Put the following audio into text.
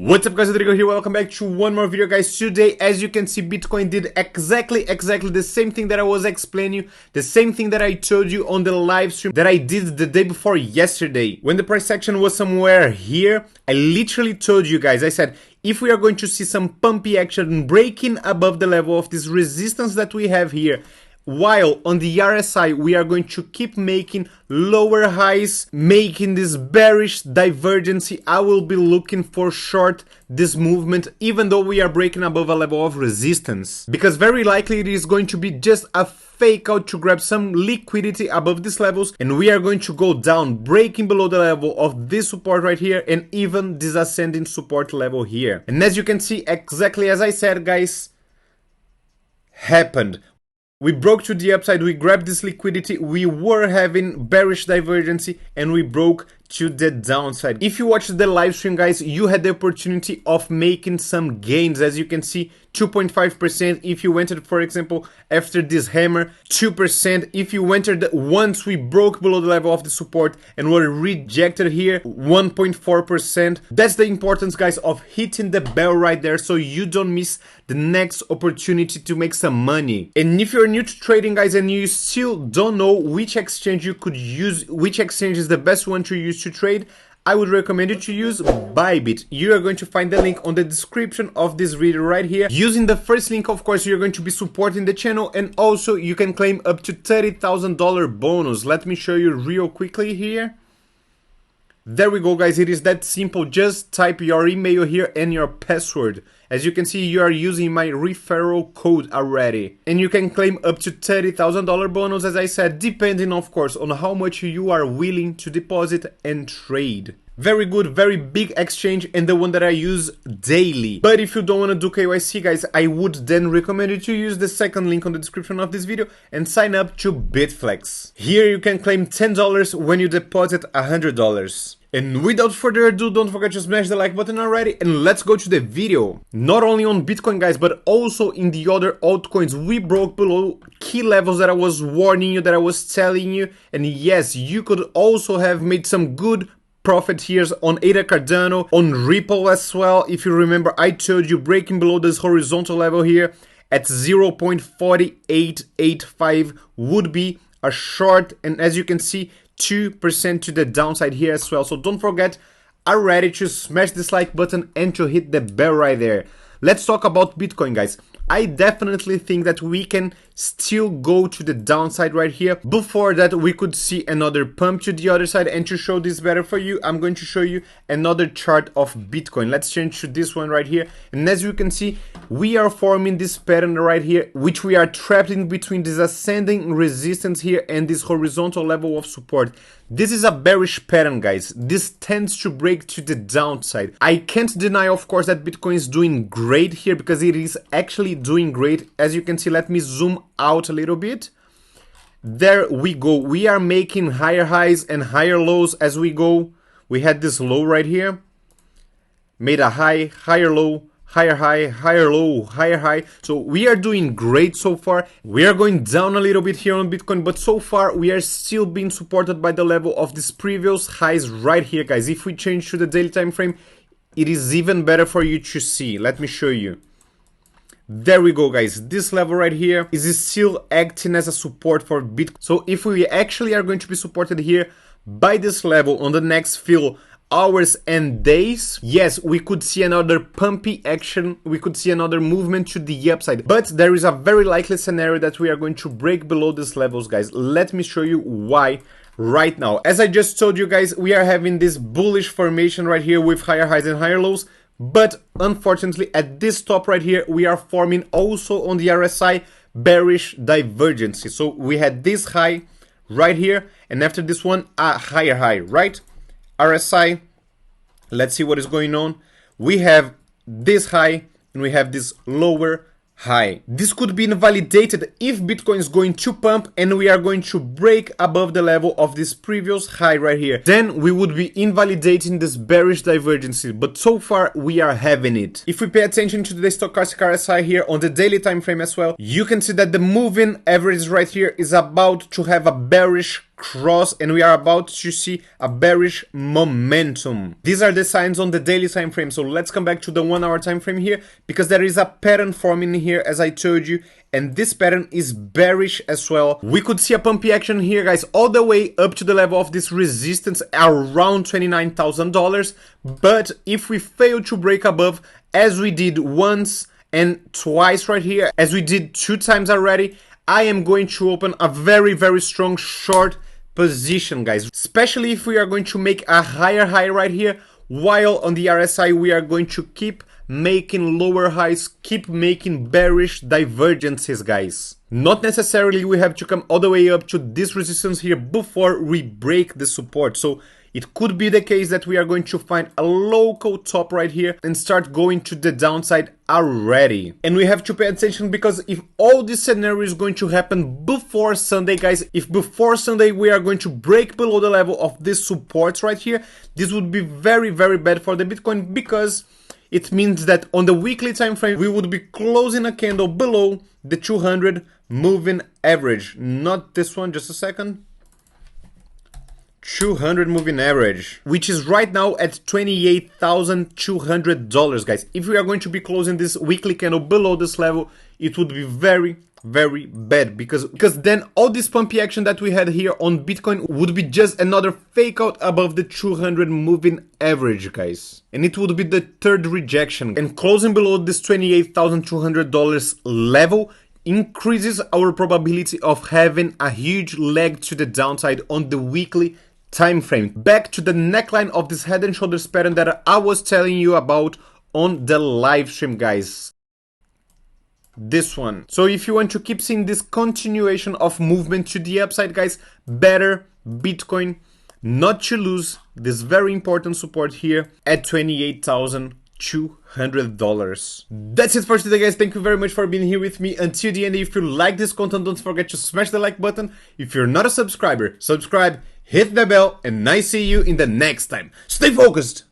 What's up guys, Rodrigo here, welcome back to one more video guys. Today, as you can see, Bitcoin did exactly the same thing that I was explaining you, the same thing that I told you on the live stream that I did the day before yesterday. When the price action was somewhere here, I literally told you guys, I said, if we are going to see some pumpy action breaking above the level of this resistance that we have here, while on the RSI we are going to keep making lower highs, making this bearish divergence, I will be looking for short this movement even though we are breaking above a level of resistance, because very likely it is going to be just a fake out to grab some liquidity above these levels, and we are going to go down, breaking below the level of this support right here and even this ascending support level here. And as you can see, exactly as I said guys, happened. We broke to the upside, we grabbed this liquidity, we were having bearish divergence, and we broke to the downside. If you watched the live stream guys, you had the opportunity of making some gains. As you can see, 2.5% if you entered, for example, after this hammer, 2% if you entered once we broke below the level of the support and were rejected here, 1.4%. That's the importance guys of hitting the bell right there so you don't miss the next opportunity to make some money. And if you're new to trading guys and you still don't know which exchange you could use, which exchange is the best one to use to trade, I would recommend you to use Bybit. You are going to find the link on the description of this video right here. Using the first link, of course, you're going to be supporting the channel, and also you can claim up to $30,000 bonus. Let me show you real quickly here. There we go guys, it is that simple. Just type your email here and your password. As you can see, you are using my referral code already, and you can claim up to $30,000 bonus, as I said, depending of course on how much you are willing to deposit and trade. Very good, very big exchange, and the one that I use daily. But if you don't want to do KYC guys, I would then recommend you to use the second link on the description of this video and sign up to Bitflex. Here you can claim $10 when you deposit $100. And without further ado, don't forget to smash the like button already, and let's go to the video. Not only on Bitcoin guys, but also in the other altcoins, we broke below key levels that I was warning you, that I was telling you. And yes, you could also have made some good profit here on ADA Cardano, on Ripple as well. If you remember, I told you breaking below this horizontal level here at 0.4885 would be a short, and as you can see, 2% to the downside here as well. So don't forget already to smash this like button and to hit the bell right there. Let's talk about Bitcoin guys. I definitely think that we can still go to the downside right here. Before that, we could see another pump to the other side, and to show this better for you, I'm going to show you another chart of Bitcoin. Let's change to this one right here, and as you can see, we are forming this pattern right here, which we are trapped in between this ascending resistance here and this horizontal level of support. This is a bearish pattern guys. This tends to break to the downside. I can't deny of course that Bitcoin is doing great here, because it is actually doing great. As you can see, let me zoom out a little bit. There we go. We are making higher highs and higher lows as we go. We had this low right here, made a high, higher low, higher high, higher low, higher high. So we are doing great so far. We are going down a little bit here on Bitcoin, but so far we are still being supported by the level of these previous highs right here guys. If we change to the daily time frame, it is even better for you to see. Let me show you. There we go guys, this level right here is still acting as a support for Bitcoin. So if we actually are going to be supported here by this level on the next few hours and days, yes, we could see another pumpy action, we could see another movement to the upside, but there is a very likely scenario that we are going to break below these levels guys. Let me show you why right now. As I just told you guys, we are having this bullish formation right here with higher highs and higher lows. But unfortunately, at this top right here, we are forming also on the RSI bearish divergence. So we had this high right here, and after this one, a higher high, right? RSI, let's see what is going on. We have this high, and we have this lower high. This could be invalidated if Bitcoin is going to pump and we are going to break above the level of this previous high right here. Then we would be invalidating this bearish divergence, but so far we are having it. If we pay attention to the stochastic RSI here on the daily time frame as well, you can see that the moving average right here is about to have a bearish cross, and we are about to see a bearish momentum. These are the signs on the daily time frame. So let's come back to the 1 hour time frame here, because there is a pattern forming here, as I told you, and this pattern is bearish as well. We could see a pumpy action here, guys, all the way up to the level of this resistance around $29,000. But if we fail to break above, as we did once and twice right here, as we did 2 times already, I am going to open a very, very strong short position, guys. Especially if we are going to make a higher high right here, while on the RSI we are going to keep making lower highs, keep making bearish divergences, guys. Not necessarily we have to come all the way up to this resistance here before we break the support. So it could be the case that we are going to find a local top right here and start going to the downside already. And we have to pay attention, because if all this scenario is going to happen before Sunday, guys, if before Sunday we are going to break below the level of this support right here, this would be very, very bad for the Bitcoin, because it means that on the weekly time frame we would be closing a candle below the 200 moving average. Not this one, just a second. 200 moving average, which is right now at $28,200, guys. If we are going to be closing this weekly candle below this level, it would be very, very bad, because then all this pumpy action that we had here on Bitcoin would be just another fake out above the 200 moving average, guys, and it would be the third rejection. And closing below this $28,200 level increases our probability of having a huge leg to the downside on the weekly time frame. Back to the neckline of this head and shoulders pattern that I was telling you about on the live stream, guys. This one. So if you want to keep seeing this continuation of movement to the upside, guys, better Bitcoin not to lose this very important support here at $28,200. That's it for today, guys. Thank you very much for being here with me until the end. If you like this content, don't forget to smash the like button. If you're not a subscriber, subscribe, hit the bell, and I see you in the next time. Stay focused!